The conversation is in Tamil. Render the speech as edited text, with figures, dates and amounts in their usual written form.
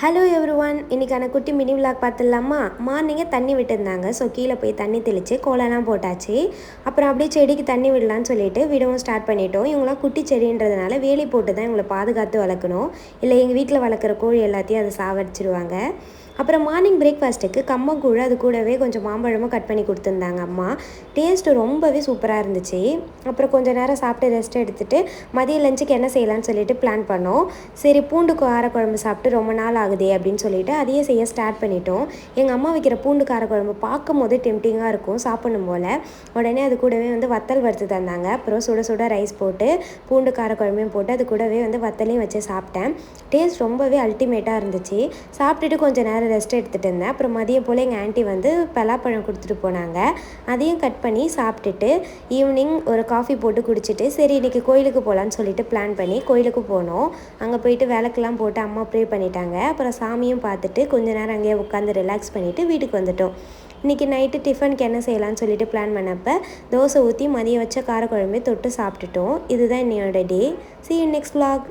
ஹலோ எவ்ரிவன், இன்றைக்கான குட்டி மினி விளாக் பார்த்துடலாமா? மார்னிங்கே தண்ணி விட்டுருந்தாங்க. ஸோ கீழே போய் தண்ணி தெளித்து கோலம்லாம் போட்டாச்சு. அப்புறம் அப்படியே செடிக்கு தண்ணி விடலான்னு சொல்லிட்டு விடவும் ஸ்டார்ட் பண்ணிட்டோம். இவங்களாம் குட்டி செடின்றதுனால வேலி போட்டு தான் இவங்களை பாதுகாத்து வளர்க்கணும். இல்லை எங்கள் வீட்டில் வளர்க்குற கோழி எல்லாத்தையும் அதை சாவடிச்சிடுவாங்க. அப்புறம் மார்னிங் பிரேக்ஃபாஸ்ட்டுக்கு கம்மங்கூழ், அது கூடவே கொஞ்சம் மாம்பழமும் கட் பண்ணி கொடுத்துருந்தாங்க அம்மா. டேஸ்ட்டு ரொம்பவே சூப்பராக இருந்துச்சு. அப்புறம் கொஞ்சம் நேரம் சாப்பிட்டு ரெஸ்ட் எடுத்துகிட்டு மதிய லஞ்சுக்கு என்ன செய்யலான்னு சொல்லிட்டு பிளான் பண்ணோம். சரி, பூண்டு காரக்குழம்பு சாப்பிட்டு ரொம்ப நாள் ஆகுதே அப்படின்னு சொல்லிட்டு அதையே செய்ய ஸ்டார்ட் பண்ணிட்டோம். எங்கள் அம்மா வைக்கிற பூண்டு காரக்குழம்பு பார்க்கும் போது டெம்டிங்காக இருக்கும் சாப்பிடணும் போல். உடனே அது கூடவே வத்தல் வறுத்து தந்தாங்க. அப்புறம் சுட சுட ரைஸ் போட்டு பூண்டு காரக்குழம்பையும் போட்டு அது கூடவே வத்தலையும் வச்சு சாப்பிட்டேன். டேஸ்ட் ரொம்பவே அல்டிமேட்டாக இருந்துச்சு. சாப்பிட்டுட்டு கொஞ்சம் நேரம் ரெஸ்ட் எடுத்துகிட்டு இருந்தேன். அப்புறம் மதியம் போல் எங்கள் ஆண்டி பலாப்பழம் கொடுத்துட்டு போனாங்க. அதையும் கட் பண்ணி சாப்பிட்டுட்டு ஈவினிங் ஒரு காஃபி போட்டு குடிச்சிட்டு சரி இன்றைக்கி கோயிலுக்கு போகலான்னு சொல்லிட்டு பிளான் பண்ணி கோயிலுக்கு போனோம். அங்கே போயிட்டு விளக்கெலாம் போட்டு அம்மா ப்ரே பண்ணிட்டாங்க. அப்புறம் சாமியும் பார்த்துட்டு கொஞ்ச நேரம் அங்கேயே உட்காந்து ரிலாக்ஸ் பண்ணிவிட்டு வீட்டுக்கு வந்துட்டோம். இன்றைக்கி நைட்டு டிஃபனுக்கு என்ன செய்யலான்னு சொல்லிட்டு பிளான் பண்ணப்போ தோசை ஊற்றி மதியம் வச்ச காரக்குழம்பே தொட்டு சாப்பிட்டுட்டோம். இதுதான் என்னோட டே. See you next vlog.